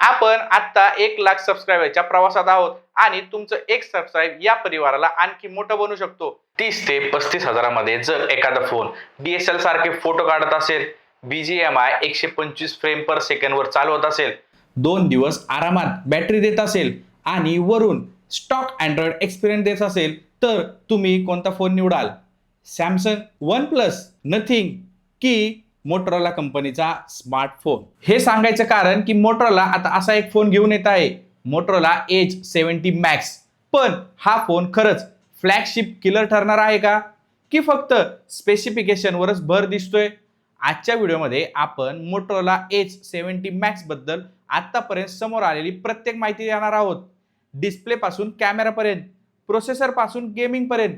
आपण आता 1,00,000 सबस्क्रायबरच्या प्रवासात आहोत आणि तुमचं एक सबस्क्राईब या परिवाराला आणखी मोठं बनवू शकतो. 30 ते 35 हजारामध्ये जर एखादा फोन DSL सारखे फोटो काढत असेल, BGMI 125 फ्रेम पर सेकंड वर चालवत असेल, 2 दिवस आरामात बॅटरी देत असेल आणि वरून स्टॉक अँड्रॉइड एक्सपिरियन्स देत असेल, तर तुम्ही कोणता फोन निवडाल? सॅमसंग, OnePlus, नथिंग की मोटोरोला कंपनीचा स्मार्टफोन? हे सांगायचं कारण की मोटोरोला आता असा एक फोन घेऊन येत आहे, मोटोरोला एज 70 मॅक्स. पण हा फोन खरंच फ्लॅगशिप किलर ठरणार आहे का, की फक्त स्पेसिफिकेशनवरच भर दिसतोय? आजच्या व्हिडिओमध्ये आपण मोटोरोला एज 70 मॅक्स बद्दल आतापर्यंत समोर आलेली प्रत्येक माहिती देणार आहोत. डिस्प्ले पासून कॅमेरापर्यंत, प्रोसेसर पासून गेमिंग पर्यंत,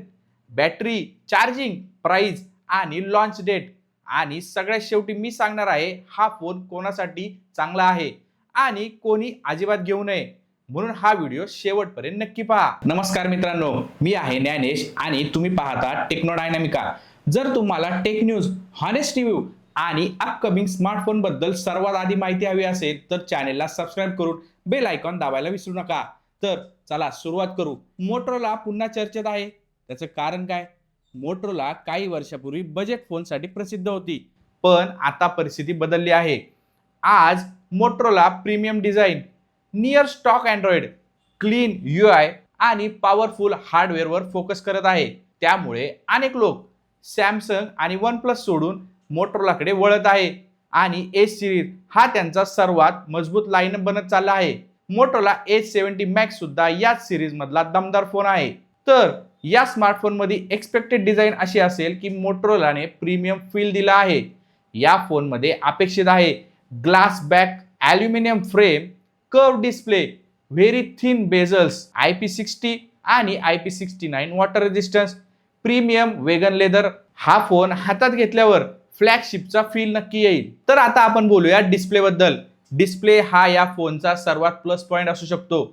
बॅटरी, चार्जिंग, प्राइस आणि लॉन्च डेट, आणि सगळ्यात शेवटी मी सांगणार आहे हा फोन कोणासाठी चांगला आहे आणि कोणी अजिबात घेऊ नये. म्हणून हा व्हिडिओ शेवटपर्यंत नक्की पहा. नमस्कार मित्रांनो, मी आहे ज्ञानेश आणि तुम्ही पाहता टेक्नो डायनामिका. जर तुम्हाला टेक न्यूज, हॉनेस्ट रिव्ह्यू आणि अपकमिंग स्मार्टफोन बद्दल सर्वात आधी माहिती हवी असेल तर चॅनेलला सबस्क्राईब करून बेल आयकॉन दाबायला विसरू नका. तर चला सुरुवात करू. मोटोरोला पुन्हा चर्चेत आहे. त्याचं कारण काय? मोटोरोला काही वर्षापूर्वी बजेट फोनसाठी प्रसिद्ध होती, पण आता परिस्थिती बदलली आहे. आज Motorola premium design, near stock Android, clean UI आणि पॉवरफुल हार्डवेअरवर फोकस करत आहे. त्यामुळे अनेक लोक सॅमसंग आणि OnePlus सोडून मोटोरोलाकडे वळत आहे आणि एज सिरीज हा त्यांचा सर्वात मजबूत लाईनअप बनत चालला आहे. मोटोरोला एज 70 मॅक्स सुद्धा याच सिरीज मधला दमदार फोन आहे. तर या स्मार्टफोन मध्ये एक्सपेक्टेड डिझाईन अशी असेल की मोटोरोलाने प्रीमियम फील दिला आहे. या फोन मध्ये अपेक्षित आहे glass back, aluminium frame, curve display, very thin bezels, IP60 आणि IP69 water resistance, premium vegan leather. हा फोन हातात घेतल्यावर फ्लॅगशिपचा फील नक्की येईल. तर आता आपण बोलूया डिस्प्ले बद्दल. डिस्प्ले हा या फोनचा सर्वात प्लस पॉइंट असू शकतो.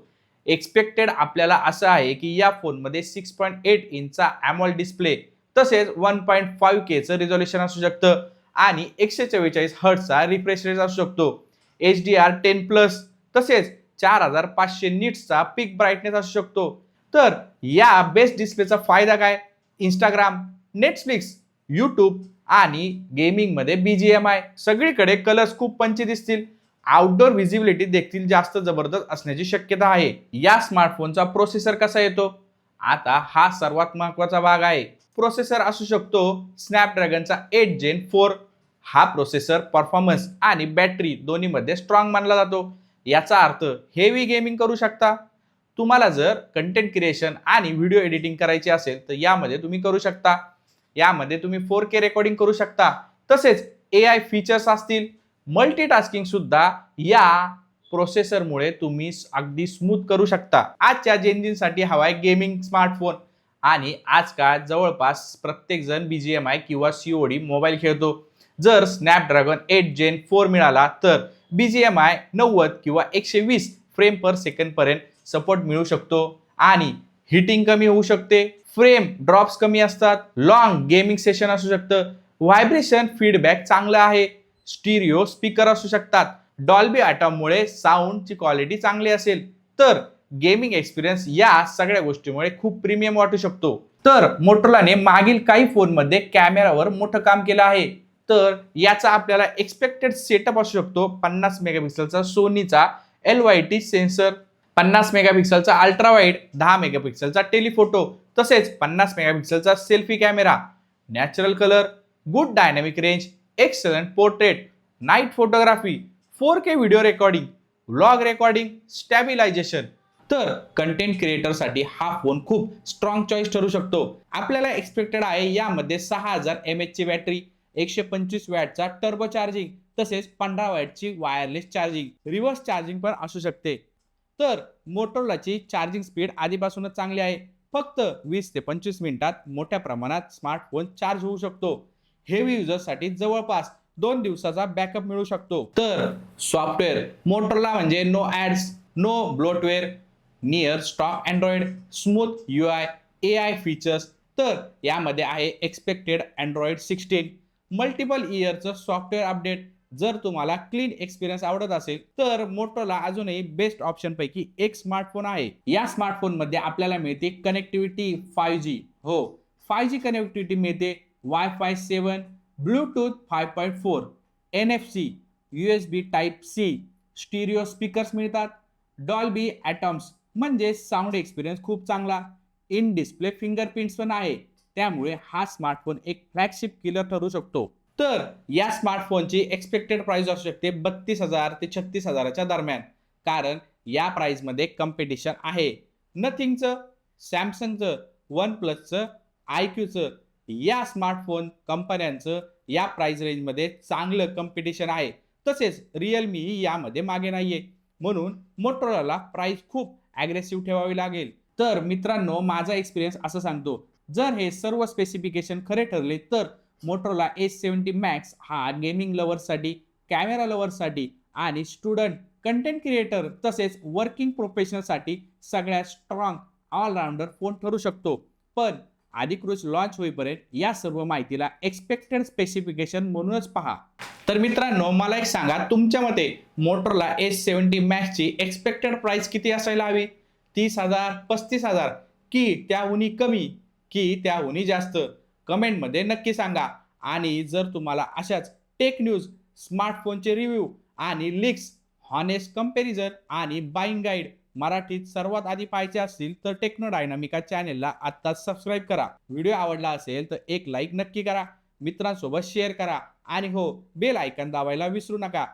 एक्सपेक्टेड आपल्याला असं आहे की या फोनमध्ये 6.8 इंचचा AMOLED डिस्प्ले, तसेच 1.5K चं रिझोल्युशन असू शकतं आणि 144 हर्ट्झचा रिफ्रेश रेट असू शकतो. HDR10+, तसेच 4500 निट्सचा पीक ब्राईटनेस असू शकतो. तर या बेस्ट डिस्प्लेचा फायदा काय? इंस्टाग्राम, नेटफ्लिक्स, यूट्यूब आणि गेमिंगमध्ये BGMI, सगळीकडे कलर्स खूप पंची दिसतील. आउटडोर व्हिजिबिलिटी देखील जास्त जबरदस्त असण्याची शक्यता आहे. या स्मार्टफोनचा प्रोसेसर कसा येतो? आता हा सर्वात महत्त्वाचा भाग आहे. प्रोसेसर असू शकतो स्नॅपड्रॅगनचा 8 Gen 4. हा प्रोसेसर परफॉर्मन्स आणि बॅटरी दोन्हीमध्ये स्ट्रॉंग मानला जातो. याचा अर्थ हेवी गेमिंग करू शकता. तुम्हाला जर कंटेंट क्रिएशन आणि व्हिडिओ एडिटिंग करायची असेल तर यामध्ये तुम्ही करू शकता. यामध्ये तुम्ही 4K रेकॉर्डिंग करू शकता. तसेच AI फीचर्स असतील. मल्टीटास्किंग सुद्धा या प्रोसेसरमुळे तुम्ही अगदी स्मूथ करू शकता. आजच्या जेनजींसाठी हवाय गेमिंग स्मार्टफोन आणि आजकाल जवळपास प्रत्येक जण BGMI किंवा COD मोबाईल खेळतो. जर स्नॅपड्रॅगन 8 Gen 4 मिळाला तर BGMI 90 किंवा 120 फ्रेम पर सेकंड पर्यंत सपोर्ट मिळू शकतो आणि हिटिंग कमी होऊ शकते. फ्रेम ड्रॉप्स कमी असतात. लॉंग गेमिंग सेशन असू शकतं. व्हायब्रेशन फीडबॅक चांगला आहे. स्टिरिओ स्पीकर असू शकतात. डॉल्बी ॲटॉममुळे साऊंडची क्वालिटी चांगली असेल तर गेमिंग एक्सपिरियन्स या सगळ्या गोष्टीमुळे खूप प्रीमियम वाटू शकतो. तर मोटोरोलाने मागील काही फोनमध्ये कॅमेरावर मोठं काम केलं आहे. तर याचा आपल्याला एक्सपेक्टेड सेटअप असू शकतो 50 मेगापिक्सलचा सोनीचा LYT सेन्सर, 50 मेगापिक्सलचा अल्ट्रा वाईड, 10 मेगापिक्सलचा टेलिफोटो, तसेच 50 मेगापिक्सलचा selfie camera, natural colour, good dynamic range, excellent portrait, night photography, 4K video recording, vlog recording, stabilisation. तर कंटेंट क्रिएटरसाठी हा फोन खूप स्ट्रॉंग चॉईस ठरू शकतो. आपल्याला एक्सपेक्टेड आहे यामध्ये 6000 mAh ची बॅटरी, 125 वॅटचा टर्बो चार्जिंग, तसेच 15 वॅटची वायरलेस चार्जिंग, रिव्हर्स चार्जिंग पण असू शकते. तर मोटोरोलाची चार्जिंग स्पीड आधीपासूनच चांगली आहे. फक्त 20 ते 25 मिनिटात मोठ्या प्रमाणात स्मार्टफोन चार्ज होऊ शकतो. हेवी युजर्ससाठी जवळपास 2 दिवसाचा बॅकअप मिळू शकतो. तर सॉफ्टवेअर मोटोरोला म्हणजे no ads, no bloatware, near stock Android, smooth UI, AI features. तर यामध्ये आहे एक्सपेक्टेड Android 16, मल्टिपल इयरचं सॉफ्टवेअर अपडेट, जर तुम्हाला क्लीन एक्सपिरियन्स आवडत असेल तर मोटोरोला अजूनही बेस्ट ऑप्शन पैकी एक स्मार्टफोन आहे. या स्मार्टफोन मध्ये आपल्याला मिळते कनेक्टिव्हिटी 5G. हो, 5G कनेक्टिव्हिटी मिळते, wifi 7, Bluetooth 5.4, NFC, USB type C, stereo speakers मिळतात, डॉल्बी ॲटॉम्स म्हणजे साऊंड एक्सपिरियन्स खूप चांगला, इन डिस्प्ले फिंगरप्रिंट्स पण आहे. त्यामुळे हा स्मार्टफोन एक फ्लॅगशिप किलर ठरू शकतो. तर या स्मार्टफोनची एक्सपेक्टेड प्राइस असू शकते 32,000 ते 36,000च्या दरम्यान, कारण या प्राइसमध्ये कॉम्पिटिशन आहे. नथिंगचं, सॅमसंगचं, वन प्लसचं, IQचं या स्मार्टफोन कंपन्यांचं या प्राइस रेंजमध्ये चांगलं कॉम्पिटिशन आहे. तसेच रिअलमी यामध्ये मागे नाहीये, म्हणून मोटोरोलाला प्राइस खूप ॲग्रेसिव्ह ठेवावी लागेल. तर मित्रांनो, माझा एक्सपिरियन्स असं सांगतो, जर हे सर्व स्पेसिफिकेशन खरे ठरले तर मोटोरोला A70 मॅक्स हा गेमिंग लवर्ससाठी, कॅमेरा लवर्ससाठी आणि स्टुडंट, कंटेंट क्रिएटर तसेच वर्किंग प्रोफेशनलसाठी सगळ्यात स्ट्रॉंग ऑलराऊंडर फोन ठरू शकतो. पण अधिकृत लॉन्च होईपर्यंत या सर्व माहितीला एक्सपेक्टेड स्पेसिफिकेशन म्हणूनच पहा. तर मित्रांनो, मला एक सांगा, तुमच्या मते मोटोरोला A70 मॅक्सची एक्सपेक्टेड प्राइस किती असायला हवी? 30,000, 35,000 की त्याहूनही कमी की त्याहूनही जास्त? कमेंटमध्ये नक्की सांगा. आणि जर तुम्हाला अशाच टेक न्यूज, स्मार्टफोनचे रिव्ह्यू आणि लीक्स, हॉनेस्ट कंपॅरिझन आणि बाईंग गाईड मराठीत सर्वात आधी पाहायचे असतील तर टेक्नो डायनामिका चॅनेलला आत्ताच सबस्क्राईब करा. व्हिडिओ आवडला असेल तर एक लाईक नक्की करा, मित्रांसोबत शेअर करा आणि हो, बेल आयकॉन दाबायला विसरू नका.